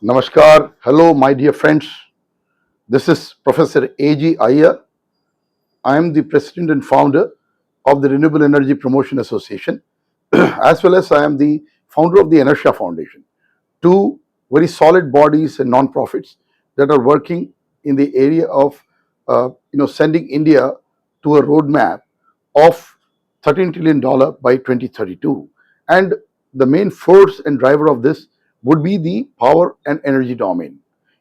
Namaskar. Hello, my dear friends. This is Professor A.G. Iyer. I am the president and founder of the Renewable Energy Promotion Association, as well as I am the founder of the Inertia Foundation. Two very solid bodies and non-profits that are working in the area of sending India to a roadmap of $13 trillion by 2032. And the main force and driver of this would be the power and energy domain.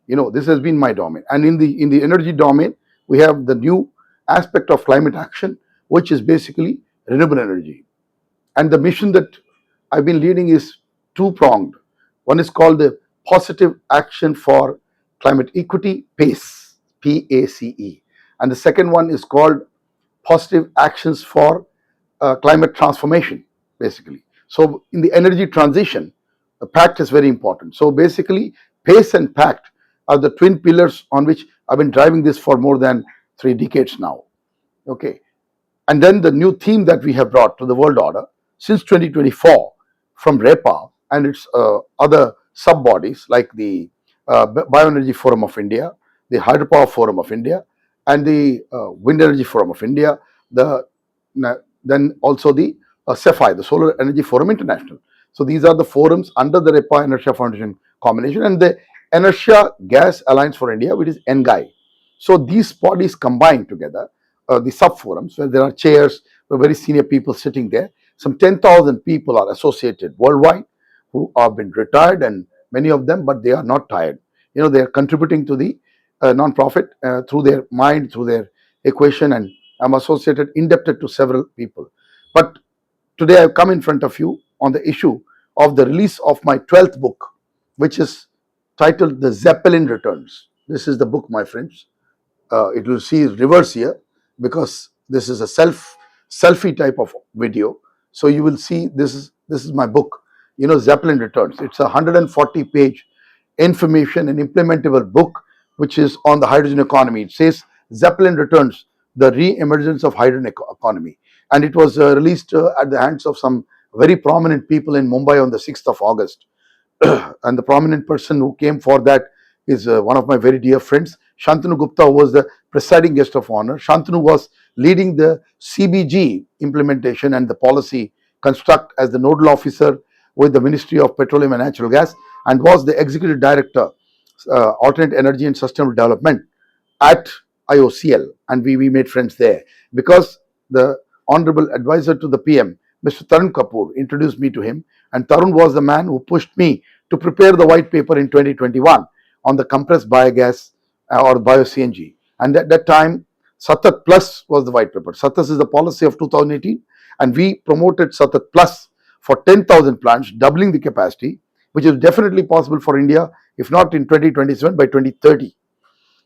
This has been my domain. And in the energy domain, we have the new aspect of climate action, which is basically renewable energy. And the mission that I've been leading is two-pronged. One is called the Positive Action for Climate Equity, PACE, PACE. And the second one is called Positive Actions for Climate Transformation, basically. So in the energy transition, the PACT is very important. So basically, PACE and PACT are the twin pillars on which I've been driving this for more than 3 decades now. Okay. And then the new theme that we have brought to the world order since 2024 from REPA and its other sub-bodies like the Bioenergy Forum of India, the Hydropower Forum of India, and the Wind Energy Forum of India, then also the CEPHI, the Solar Energy Forum International. So these are the forums under the REPA Inertia Foundation combination, and the Inertia Gas Alliance for India, which is NGAI. So these bodies combined together, the sub-forums, where there are chairs, where very senior people sitting there. Some 10,000 people are associated worldwide who have been retired, and many of them, but they are not tired. They are contributing to the non-profit through their mind, through their equation, and I'm associated, indebted to several people. But today I've come in front of you on the issue of the release of my 12th book, which is titled The Zeppelin Returns. This is the book, my friends. It will see reverse here because this is a selfie type of video. So you will see this is my book, Zeppelin Returns. It's a 140-page information and implementable book which is on the hydrogen economy. It says Zeppelin Returns, the re-emergence of hydrogen economy. And it was released at the hands of some very prominent people in Mumbai on the 6th of August. And the prominent person who came for that is one of my very dear friends, Shantanu Gupta, who was the presiding guest of honor. Shantanu was leading the CBG implementation and the policy construct as the nodal officer with the Ministry of Petroleum and Natural Gas, and was the executive director, alternate energy and sustainable development at IOCL, and we made friends there because the honorable advisor to the PM, Mr. Tarun Kapoor, introduced me to him, and Tarun was the man who pushed me to prepare the white paper in 2021 on the compressed biogas or bio-CNG. And at that time, Satat Plus was the white paper. Satat is the policy of 2018, and we promoted Satat Plus for 10,000 plants, doubling the capacity, which is definitely possible for India, if not in 2027, by 2030.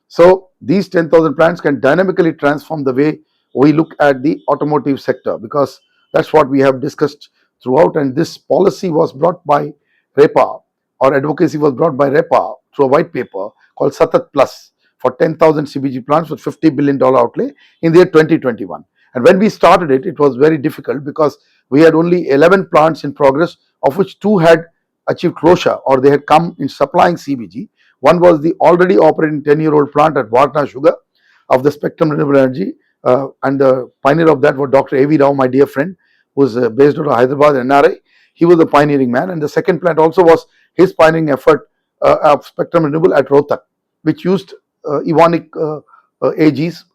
So these 10,000 plants can dynamically transform the way we look at the automotive sector, because that's what we have discussed throughout. And this policy was brought by REPA, or advocacy was brought by REPA through a white paper called Satat Plus for 10,000 CBG plants with $50 billion outlay in the year 2021. And when we started it, it was very difficult because we had only 11 plants in progress, of which 2 had achieved closure or they had come in supplying CBG. One was the already operating 10-year-old plant at Varna Sugar of the Spectrum Renewable Energy, and the pioneer of that was Dr. A.V. Rao, my dear friend, who is based out of Hyderabad, NRI. He was the pioneering man, and the second plant also was his pioneering effort of Spectrum Renewable at Rohtak, which used Evonik AG's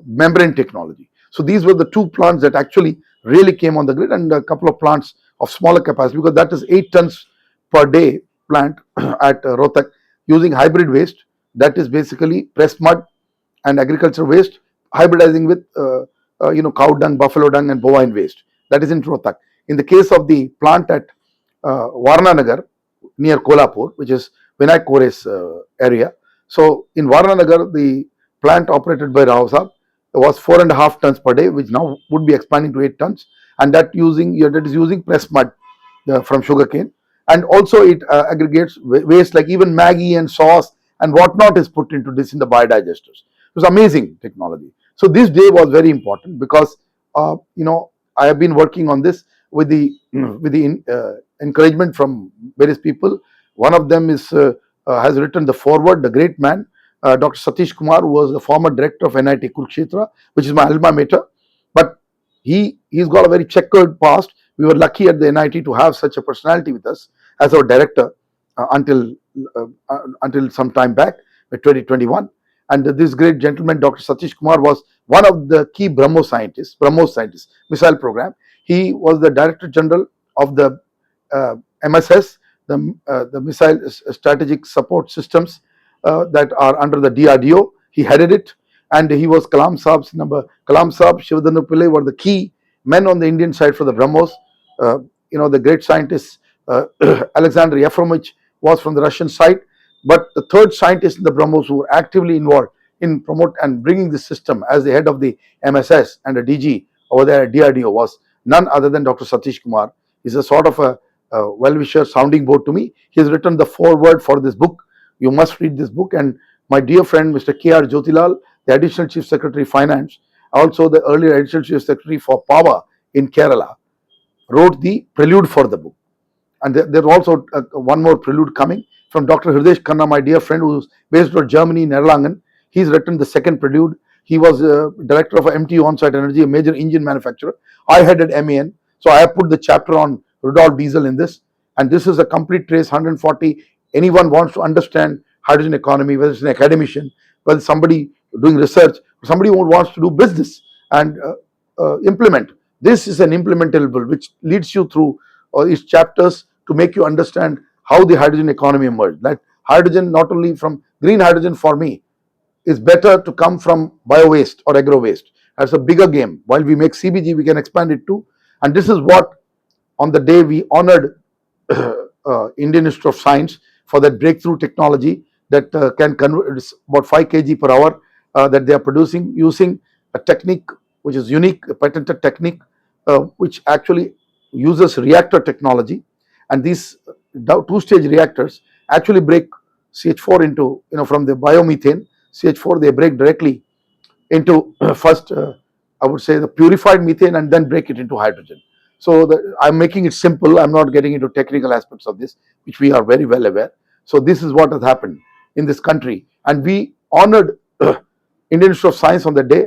membrane technology. So these were the 2 plants that actually really came on the grid, and a couple of plants of smaller capacity, because that is 8 tons per day plant at Rohtak using hybrid waste, that is basically pressed mud and agricultural waste, hybridizing with cow dung, buffalo dung, and bovine waste. That is in Rohtak. In the case of the plant at Varnanagar near Kolhapur, which is Vinayak Kore's area. So in Varnanagar, the plant operated by Rao Saab was 4.5 tons per day, which now would be expanding to 8 tons, and that is using pressed mud from sugarcane. And also it aggregates waste like even Maggi and sauce and whatnot is put into this in the biodigesters. It was amazing technology. So this day was very important because I have been working on this with the encouragement from various people. One of them is has written the foreword, the great man, Dr. Satish Kumar, who was the former director of NIT Kurukshetra, which is my alma mater. But he's got a very checkered past. We were lucky at the NIT to have such a personality with us as our director until some time back, 2021. And this great gentleman, Dr. Satish Kumar, was one of the key BrahMos scientists, missile program. He was the Director General of the MSS, the Missile Strategic Support Systems that are under the DRDO. He headed it, and he was Kalam Saab's number. Kalam Saab, Shivadanu Pillai were the key men on the Indian side for the BrahMos. The great scientist Alexander Yefremov was from the Russian side. But the third scientist in the BrahMos who were actively involved in promote and bringing this system as the head of the MSS and a DG over there at DRDO was none other than Dr. Satish Kumar. He's a sort of a well-wisher sounding board to me. He has written the foreword for this book. You must read this book. And my dear friend, Mr. K.R. Jyotilal, the Additional Chief Secretary Finance, also the earlier Additional Chief Secretary for Power in Kerala, wrote the prelude for the book. And there's also one more prelude coming from Dr. Hridesh Khanna, my dear friend, who's based out of Germany, in Erlangen. He's written the second prelude. He was director of MTU On-Site Energy, a major engine manufacturer. I headed MAN. So I have put the chapter on Rudolf Diesel in this. And this is a complete trace, 140. Anyone wants to understand hydrogen economy, whether it's an academician, whether somebody doing research, or somebody who wants to do business and implement. This is an implementable which leads you through its chapters to make you understand how the hydrogen economy emerged. That hydrogen, not only from green hydrogen for me, is better to come from bio waste or agro waste. That's a bigger game. While we make CBG, we can expand it too. And this is what, on the day we honored Indian Institute of Science for that breakthrough technology that can convert about 5 kg per hour that they are producing using a technique which is unique, a patented technique which actually uses reactor technology. And these two-stage reactors actually break CH4 into, from the biomethane, CH4, they break directly into first, I would say, the purified methane and then break it into hydrogen. So I'm making it simple. I'm not getting into technical aspects of this, which we are very well aware. So this is what has happened in this country. And we honored Indian Institute of Science on the day.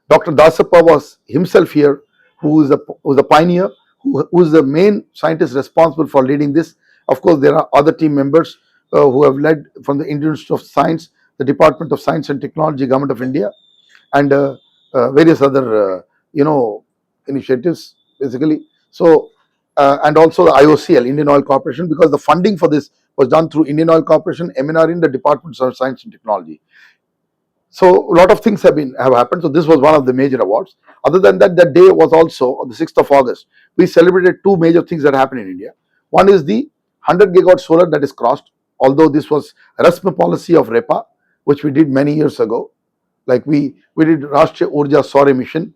Dr. Dasappa was himself here, who is a pioneer, who is the main scientist responsible for leading this. Of course, there are other team members who have led from the Indian Institute of Science, the Department of Science and Technology, Government of India, and various other, initiatives, basically. So, and also the IOCL, Indian Oil Corporation, because the funding for this was done through Indian Oil Corporation, MNR in the Department of Science and Technology. So a lot of things have happened. So this was one of the major awards. Other than that, that day was also on the 6th of August. We celebrated two major things that happened in India. One is the 100 gigawatt solar that is crossed. Although this was ReSM policy of REPA, which we did many years ago. Like we did Rashtriya Urja Saurya Mission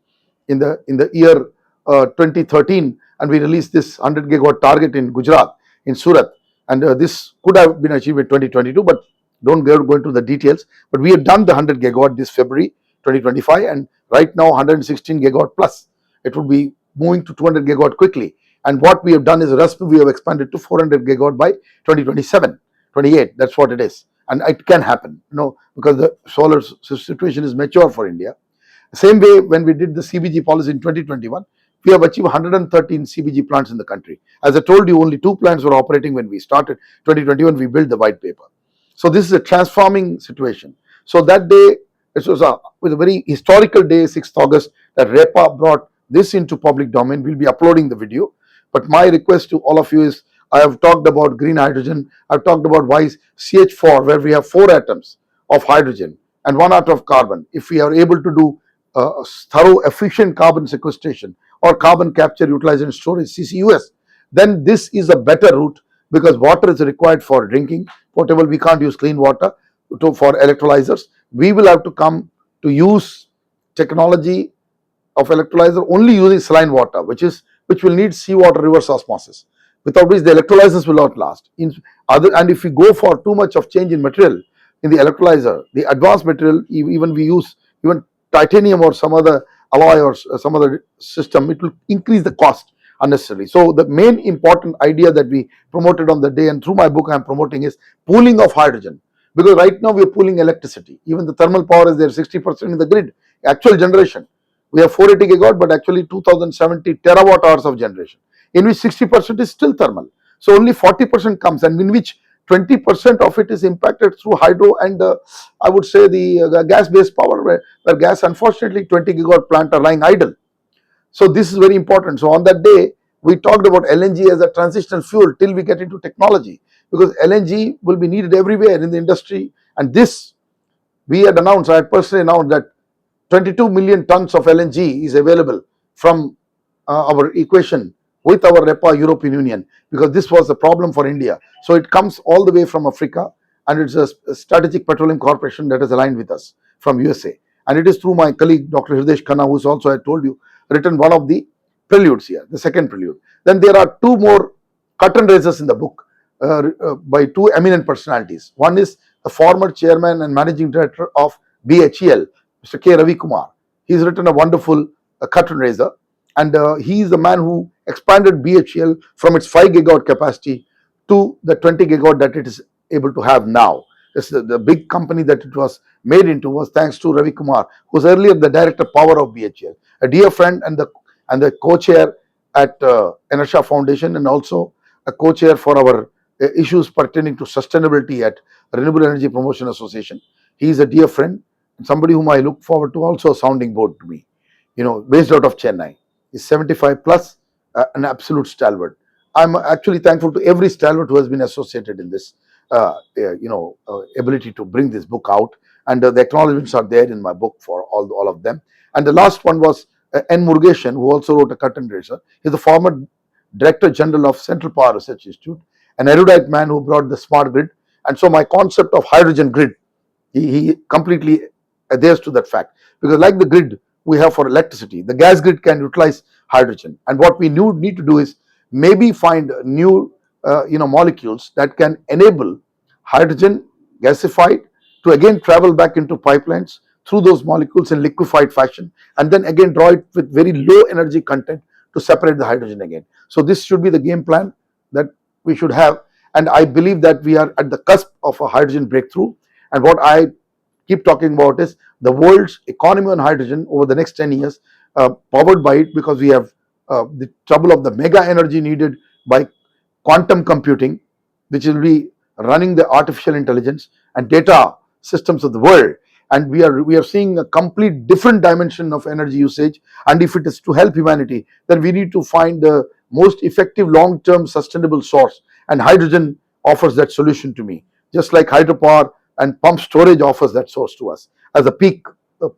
in the year 2013, and we released this 100 gigawatt target in Gujarat, in Surat. And this could have been achieved in 2022, but don't go into the details. But we have done the 100 gigawatt this February 2025, and right now 116 gigawatt plus. It would be moving to 200 gigawatt quickly. And what we have done is ReSM, we have expanded to 400 gigawatt by 2027, 28. That's what it is. And it can happen, because the solar situation is mature for India. Same way, when we did the CBG policy in 2021, we have achieved 113 CBG plants in the country. As I told you, only 2 plants were operating when we started. 2021, we built the white paper. So this is a transforming situation. So that day, it was a very historical day, 6th August, that REPA brought this into public domain. We'll be uploading the video. But my request to all of you is, I have talked about green hydrogen. I've talked about why CH4, where we have 4 atoms of hydrogen and 1 atom of carbon. If we are able to do thorough, efficient carbon sequestration or carbon capture, utilization, storage, CCUS, then this is a better route, because water is required for drinking. Potable, we can't use clean water for electrolyzers. We will have to come to use technology of electrolyzer only using saline water, which will need seawater reverse osmosis, without which the electrolyzers will not last. And if we go for too much of change in material in the electrolyzer, the advanced material, even we use even titanium or some other alloy or some other system, it will increase the cost. unnecessarily. So the main important idea that we promoted on the day, and through my book I am promoting, is pooling of hydrogen. Because right now we are pooling electricity. Even the thermal power is there 60% in the grid. Actual generation, we have 480 gigawatt, but actually 2070 terawatt hours of generation, in which 60% is still thermal. So only 40% comes, and in which 20% of it is impacted through hydro and I would say the gas-based power, where gas, unfortunately, 20 gigawatt plant are lying idle. So this is very important. So on that day, we talked about LNG as a transitional fuel till we get into technology, because LNG will be needed everywhere in the industry. And this, we had announced, I had personally announced that 22 million tons of LNG is available from our equation with our REPA European Union, because this was the problem for India. So it comes all the way from Africa, and it's a strategic petroleum corporation that is aligned with us from USA. And it is through my colleague Dr. Hridesh Khanna, who's also, I told you, written one of the preludes here, the second prelude. Then there are two more curtain raisers in the book by two eminent personalities. One is the former chairman and managing director of BHEL, Mr. K. Ravi Kumar. He's written a wonderful curtain raiser, and he is the man who expanded BHEL from its 5 gigawatt capacity to the 20 gigawatt that it is able to have now. The big company that it was made into was thanks to Ravi Kumar, who was earlier the director power of BHEL, a dear friend and the co-chair at Energia Foundation, and also a co-chair for our issues pertaining to sustainability at Renewable Energy Promotion Association. He is a dear friend, somebody whom I look forward to, also a sounding board to me, based out of Chennai. He's 75 plus, an absolute stalwart. I'm actually thankful to every stalwart who has been associated in this, ability to bring this book out. And the acknowledgements are there in my book for all of them. And the last one was N. Murugeshan, who also wrote a curtain raiser. He's the former Director General of Central Power Research Institute, an erudite man who brought the smart grid. And so my concept of hydrogen grid, he completely adheres to that fact, because like the grid we have for electricity, the gas grid can utilize hydrogen. And what we need to do is maybe find new molecules that can enable hydrogen gasified to again travel back into pipelines through those molecules in liquefied fashion, and then again draw it with very low energy content to separate the hydrogen again. So this should be the game plan that we should have. And I believe that we are at the cusp of a hydrogen breakthrough. And what I keep talking about is the world's economy on hydrogen over the next 10 years, powered by it, because we have the trouble of the mega energy needed by quantum computing, which will be running the artificial intelligence and data systems of the world. And we are seeing a complete different dimension of energy usage. And if it is to help humanity, then we need to find the most effective long-term sustainable source. And hydrogen offers that solution to me, just like hydropower and pump storage offers that source to us as a peak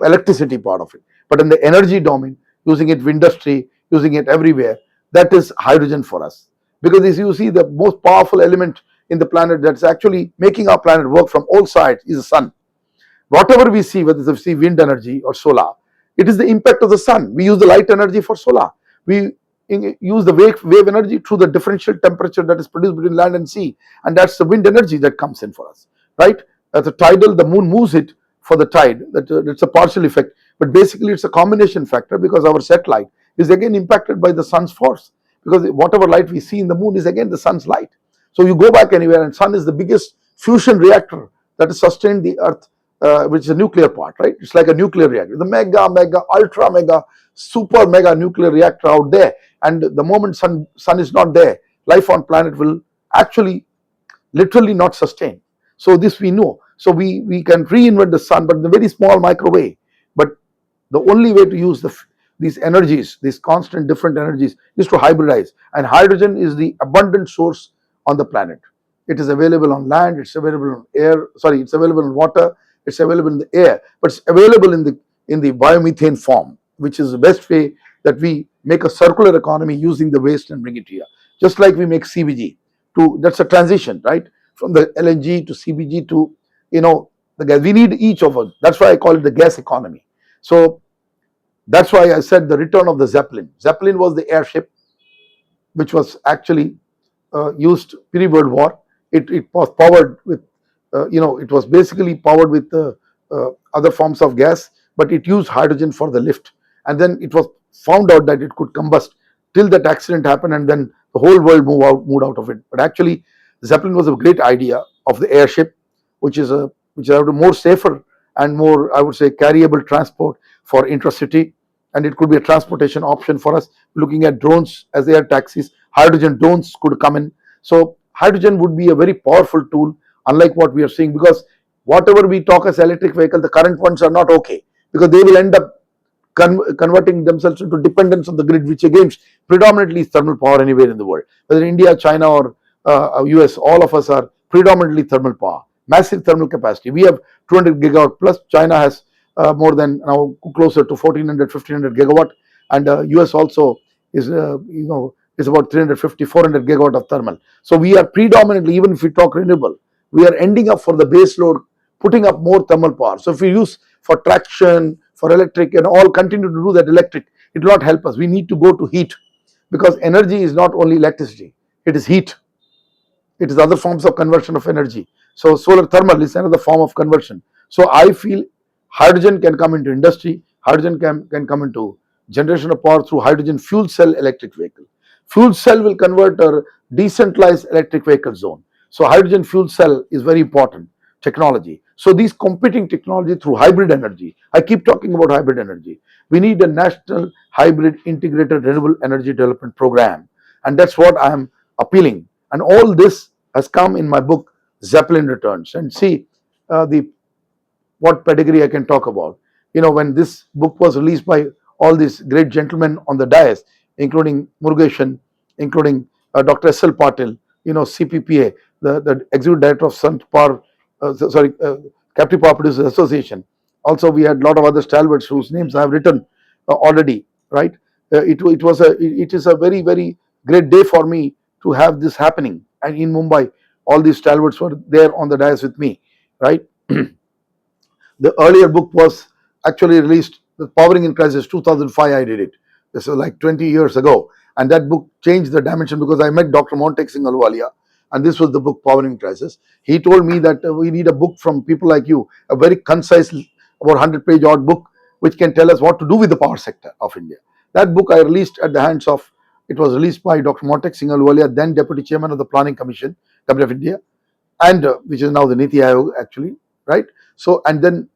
electricity part of it. But in the energy domain, using it for industry, using it everywhere, that is hydrogen for us. Because as you see, the most powerful element in the planet that's actually making our planet work from all sides is the sun. Whatever we see, whether it's wind energy or solar, it is the impact of the sun. We use the light energy for solar. We use the wave energy through the differential temperature that is produced between land and sea, and that's the wind energy that comes in for us, right? As a tidal, the moon moves it for the tide. It's a partial effect, but basically it's a combination factor, because our satellite is again impacted by the sun's force, because whatever light we see in the moon is again the sun's light. So you go back anywhere, and sun is the biggest fusion reactor that has sustained the earth, which is a nuclear part, right? It's like a nuclear reactor, the mega, ultra mega, super mega nuclear reactor out there. And the moment sun is not there, life on planet will actually literally not sustain. So this we know. So we can reinvent the sun, but in a very small microwave. But the only way to use these energies, these constant different energies, is to hybridize. And hydrogen is the abundant source on the planet. It is available on land, it's available on air, it's available in water, it's available in the air, but it's available in the biomethane form, which is the best way that we make a circular economy using the waste and bring it here. Just like we make CBG, that's a transition, right? From the LNG to CBG to, the gas. We need each of us. That's why I call it the gas economy. So that's why I said the return of the Zeppelin. Zeppelin was the airship which was actually used pre-World War. It was powered with, it was basically powered with other forms of gas, but it used hydrogen for the lift. And then it was found out that it could combust till that accident happened, and then the whole world moved out of it. But actually, Zeppelin was a great idea of the airship, which is a which is a more safer and more, I would say, carryable transport for intracity, and it could be a transportation option for us. Looking at drones as air taxis, hydrogen drones could come in. So hydrogen would be a very powerful tool, unlike what we are seeing, because whatever we talk as electric vehicle, the current ones are not okay, because they will end up converting themselves into dependence on the grid, which again predominantly is thermal power anywhere in the world. Whether India, China, or US, all of us are predominantly thermal power, massive thermal capacity. We have 200 gigawatt plus. China has more than, now closer to 1400, 1500 gigawatt, and US also is is about 350, 400 gigawatt of thermal. So we are predominantly, even if we talk renewable, we are ending up for the base load putting up more thermal power. So if we use for traction, for electric, and all continue to do that electric, it will not help us. We need to go to heat, because energy is not only electricity, it is heat, it is other forms of conversion of energy. So solar thermal is another form of conversion. So I feel hydrogen can come into industry, hydrogen can come into generation of power through hydrogen fuel cell electric vehicle. Fuel cell will convert a decentralized electric vehicle zone. So hydrogen fuel cell is very important technology. So these competing technology through hybrid energy. I keep talking about hybrid energy. We need a national hybrid integrated renewable energy development program, and that's what I am appealing. And all this has come in my book, Zeppelin Returns. And see, the what pedigree I can talk about. When this book was released by all these great gentlemen on the dais, including Murugesan, including Dr. S.L. Patil, CPPA, the executive director of Captive Power Producers Association. Also, we had a lot of other stalwarts whose names I have written already, right? It is a very, very great day for me to have this happening. And in Mumbai, all these stalwarts were there on the dais with me, right? The earlier book was actually released, the Powering in Crisis, 2005. I did it. This was like 20 years ago, and that book changed the dimension, because I met Dr. Montek Singh Ahluwalia, and this was the book Powering in Crisis. He told me that we need a book from people like you, a very concise, about 100-page odd book, which can tell us what to do with the power sector of India. That book I released at the hands of, it was released by Dr. Montek Singh Ahluwalia, then Deputy Chairman of the Planning Commission, Government of India, and which is now the Niti Aayog actually, right? So, and then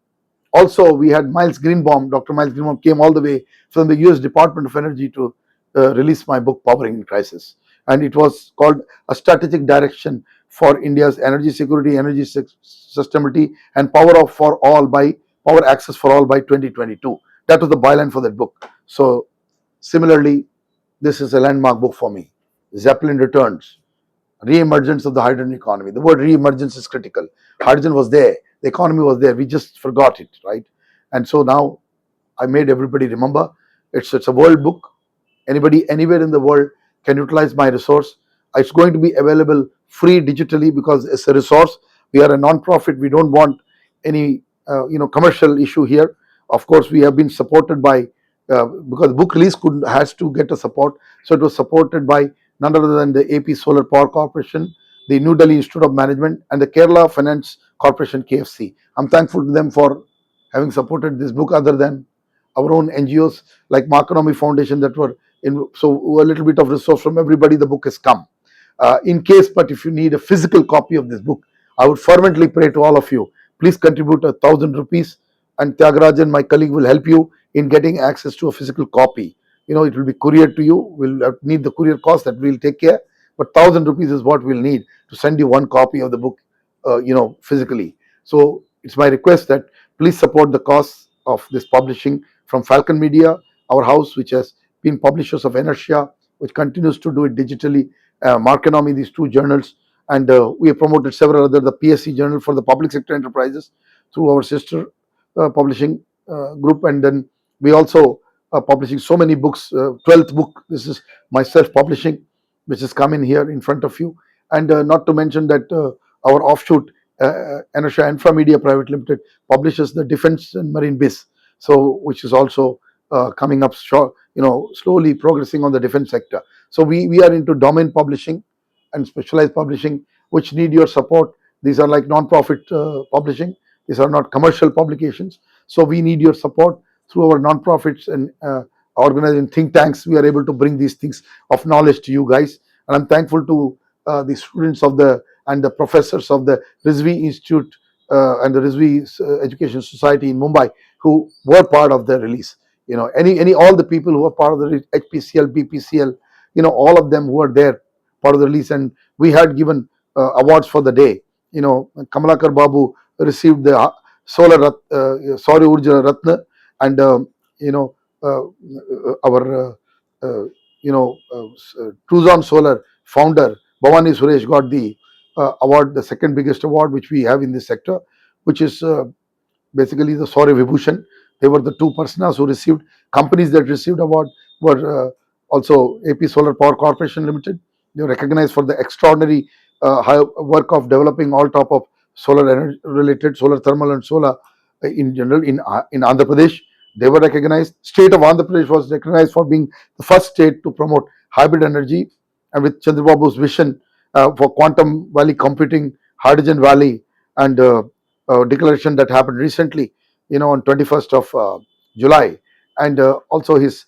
also we had Miles Greenbaum. Dr. Miles Greenbaum came all the way from the US Department of Energy to release my book Powering in Crisis, and it was called A Strategic Direction for India's Energy Security, Energy Sustainability, and Power Access for All by 2022. That was the byline for that book. So similarly, this is a landmark book for me. Zeppelin Returns, ReEmergence of the hydrogen economy. The word ReEmergence is critical. Hydrogen was there, the economy was there, we just forgot it, right? And so now I made everybody remember. It's a world book. Anybody anywhere in the world can utilize my resource. It's going to be available free digitally, because it's a resource. We are a non-profit. We don't want any commercial issue here. Of course, we have been supported by because book release has to get a support. So it was supported by none other than the AP Solar Power Corporation, the New Delhi Institute of Management, and the Kerala Finance Corporation, KFC. I'm thankful to them for having supported this book, other than our own NGOs like Marconomy Foundation that were in. So a little bit of resource from everybody, the book has come. In case, but if you need a physical copy of this book, I would fervently pray to all of you, please contribute 1,000 rupees, and Tyagarajan, my colleague, will help you in getting access to a physical copy. It will be couriered to you. We'll need the courier cost, that we'll take care, but 1,000 rupees is what we'll need to send you one copy of the book, physically. So it's my request that please support the costs of this publishing from Falcon Media, our house, which has been publishers of Inertia, which continues to do it digitally, Marconomy, these two journals, and we have promoted several other, the PSC journal for the public sector enterprises through our sister publishing group, and then we also are publishing so many books. 12th book, this is my self-publishing, which is coming here in front of you, and not to mention that our offshoot, Inertia Infra Media Private Limited, publishes the Defense and Marine Biz, so which is also coming up short, slowly progressing on the defense sector. So we are into domain publishing and specialized publishing, which need your support. These are like non-profit publishing. These are not commercial publications. So we need your support through our non-profits and organizing think tanks, we are able to bring these things of knowledge to you guys. And I'm thankful to the students of the and the professors of the Rizvi Institute and the Rizvi Education Society in Mumbai who were part of the release. Any all the people who are part of the HPCL, BPCL, all of them who are there part of the release, and we had given awards for the day. Kamalakar Babu received the Sauri Urja Ratna, and uh, our Truzon Solar founder Bhavani Suresh got the award, the second biggest award which we have in this sector, which is basically the Saurya Vibhushan. They were the two personas who received. Companies that received award were also AP Solar Power Corporation Limited. They were recognized for the extraordinary high work of developing all top of solar energy related, solar thermal and solar in general in Andhra Pradesh. They were recognized. State of Andhra Pradesh was recognized for being the first state to promote hybrid energy, and with Chandrababu's vision for quantum valley computing, hydrogen valley, and declaration that happened recently, on 21st of July, and also his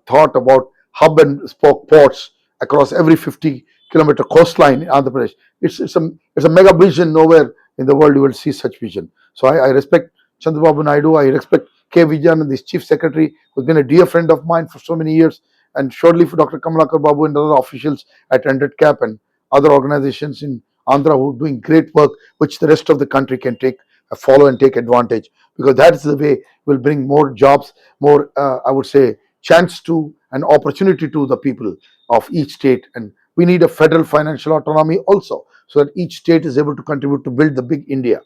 thought about hub and spoke ports across every 50-kilometer coastline in Andhra Pradesh. It's a mega vision. Nowhere in the world you will see such vision. So I respect Chandrababu Naidu. I respect K. Vijayan, this chief secretary, who's been a dear friend of mine for so many years, and surely for Dr. Kamalakar Babu and other officials at Ended Cap and other organizations in Andhra who are doing great work, which the rest of the country can take follow and take advantage, because that is the way will bring more jobs, more I would say chance to and opportunity to the people of each state. And we need a federal financial autonomy also, so that each state is able to contribute to build the big India.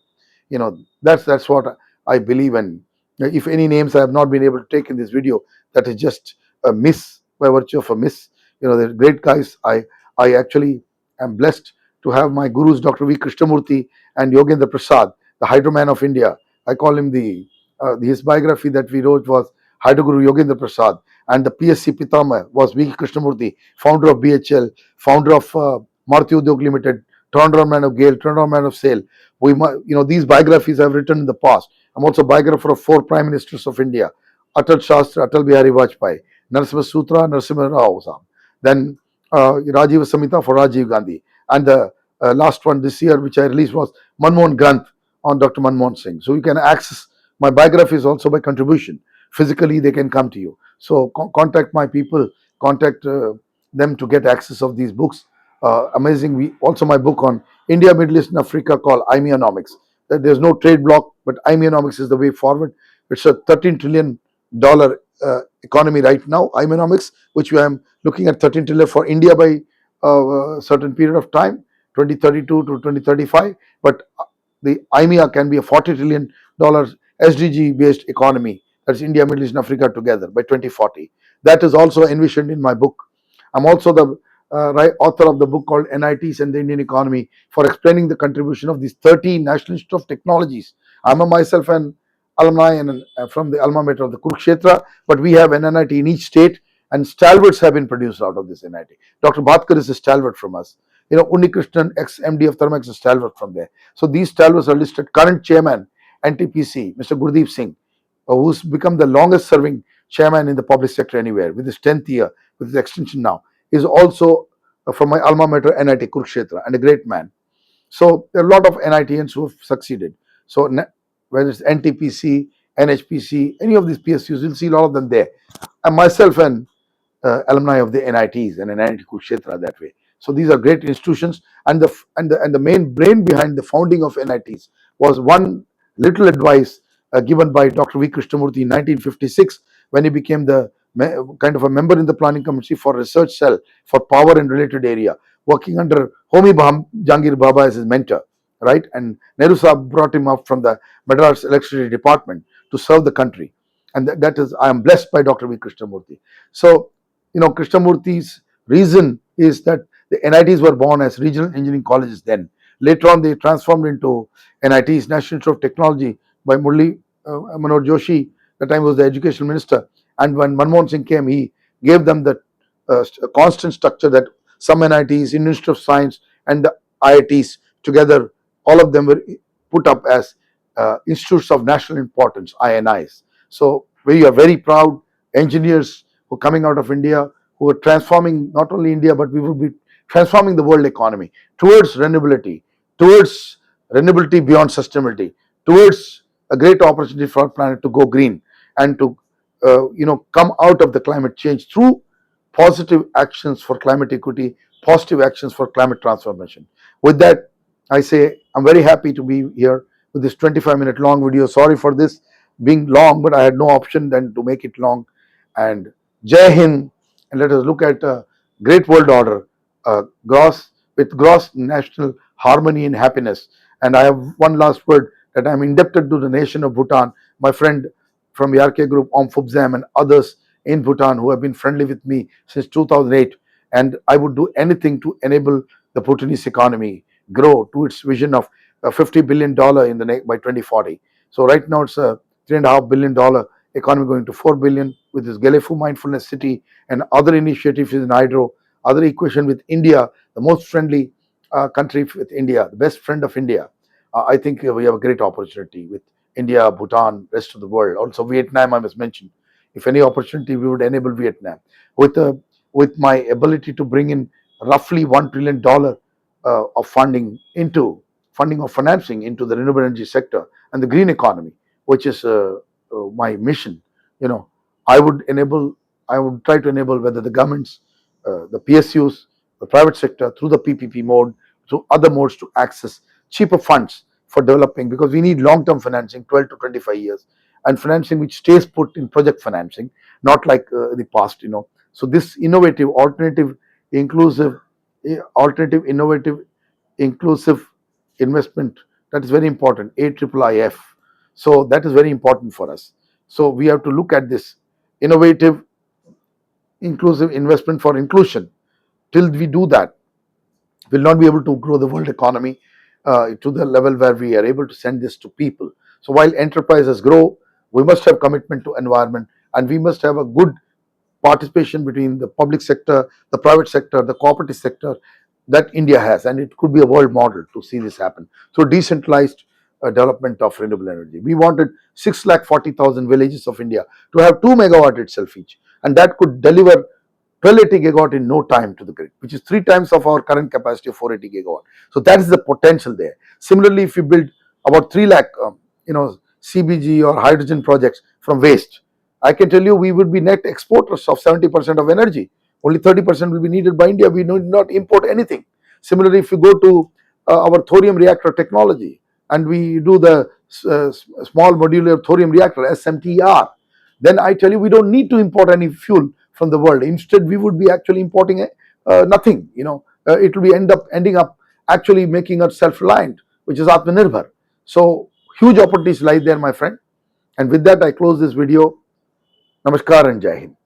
That's what I believe. And if any names I have not been able to take in this video, that is just a miss by virtue of a miss. They're great guys. I actually am blessed to have my gurus Dr. V. Krishnamurti and Yogendra Prasad, the Hydroman of India. I call him his biography that we wrote was Hydroguru Yogendra Prasad, and the PSC Pitama was V. Krishnamurti, founder of BHL, founder of Maruti Udyog Limited, turnaround man of GAIL, turnaround man of SAIL. These biographies I've written in the past. I'm also biographer of 4 prime ministers of India: Atal Shastra, Atal Bihari Vajpayee, Narasimha Sutra, Narasimha Rao, then Rajiv Samhita for Rajiv Gandhi, and the last one this year which I released was Manmohan Granth on Dr. Manmohan Singh. So you can access my biographies also by contribution. Physically, they can come to you. So contact my people, contact them to get access of these books. Amazing. Also my book on India, Middle East, and Africa called Imionomics. That there's no trade block, but Imionomics is the way forward. It's a $13 trillion economy right now. Imionomics, which we am looking at 13 trillion for India by a certain period of time, 2032 to 2035. But the IMEA can be a $40 trillion SDG based economy. That's India, Middle East, and Africa together by 2040. That is also envisioned in my book. I'm also the author of the book called NITs and the Indian Economy, for explaining the contribution of these 30 National Institute of Technologies. I'm myself an alumni and from the alma mater of the Kurukshetra, but we have an NIT in each state, and stalwarts have been produced out of this NIT. Dr. Bhatkar is a stalwart from us. Unnikrishnan, ex-MD of Thermax, is a stalwart from there. So these stalwarts are listed. Current chairman, NTPC, Mr. Gurdeep Singh, who's become the longest serving chairman in the public sector anywhere, with his 10th year, with his extension now, is also from my alma mater, NIT Kurukshetra, and a great man. So there are a lot of NITians who have succeeded. So whether it's NTPC, NHPC, any of these PSUs, you'll see a lot of them there. And myself an alumni of the NITs and NIT Kurukshetra that way. So these are great institutions, and the main brain behind the founding of NITs was one little advice given by Dr. V. Krishnamurti in 1956, when he became the kind of a member in the planning committee for research cell for power and related area, working under Homi Jangir Baba as his mentor, right? And Nehru Saab brought him up from the Madras Electricity Department to serve the country, and that is, I am blessed by Dr. V. Krishnamurti. So Krishnamurti's reason is that the NITs were born as regional engineering colleges then. Later on, they transformed into NITs, National Institute of Technology, by Murli Manoj Joshi, the time was the education minister. And when Manmohan Singh came, he gave them the constant structure that some NITs, Indian Institute of Science, and the IITs together, all of them were put up as institutes of national importance, INIs. So we are very proud engineers who are coming out of India, who are transforming not only India, but we will be transforming the world economy towards renewability beyond sustainability, towards a great opportunity for our planet to go green and to come out of the climate change through positive actions for climate equity, positive actions for climate transformation. With that, I say I'm very happy to be here with this 25-minute long video. Sorry for this being long, but I had no option than to make it long. And Jai Hind, and let us look at a great world order, gross national harmony and happiness. And I have one last word, that I'm indebted to the nation of Bhutan, my friend from ERK Group, Om Phubzam, and others in Bhutan who have been friendly with me since 2008. And I would do anything to enable the Bhutanese economy grow to its vision of $50 billion by 2040. So right now it's a $3.5 billion economy going to $4 billion with this Gelefu Mindfulness City and other initiatives in hydro, other equation with India, the most friendly country with India, the best friend of India. I think we have a great opportunity with India, Bhutan, rest of the world. Also Vietnam, I must mention. If any opportunity, we would enable Vietnam with my ability to bring in roughly $1 trillion of funding or financing into the renewable energy sector and the green economy, which is my mission. You know, I would try to enable whether the governments, the PSUs, the private sector through the PPP mode, through other modes to access cheaper funds for developing, because we need long-term financing, 12 to 25 years, and financing which stays put in project financing, not like the past. So this innovative, inclusive, innovative, inclusive investment, that is very important, AIIIF. So that is very important for us. So we have to look at this innovative, inclusive investment for inclusion. Till we do that, we'll not be able to grow the world economy to the level where we are able to send this to people. So while enterprises grow, we must have commitment to environment, and we must have a good participation between the public sector, the private sector, the cooperative sector that India has, and it could be a world model to see this happen through decentralized development of renewable energy. We wanted 640,000 villages of India to have 2 megawatt itself each, and that could deliver 1280 gigawatt in no time to the grid, which is 3 times of our current capacity of 480 gigawatt. So that is the potential there. Similarly, if we build about 3 lakh, CBG or hydrogen projects from waste, I can tell you we would be net exporters of 70% of energy. Only 30% will be needed by India. We need not import anything. Similarly, if you go to our thorium reactor technology and we do the small modular thorium reactor, SMTR, then I tell you we don't need to import any fuel from the world. Instead, we would be actually importing nothing. It will be ending up actually making us self-reliant, which is Atmanirbhar. So huge opportunities lie there, my friend. And with that, I close this video. Namaskar and Jai Hind.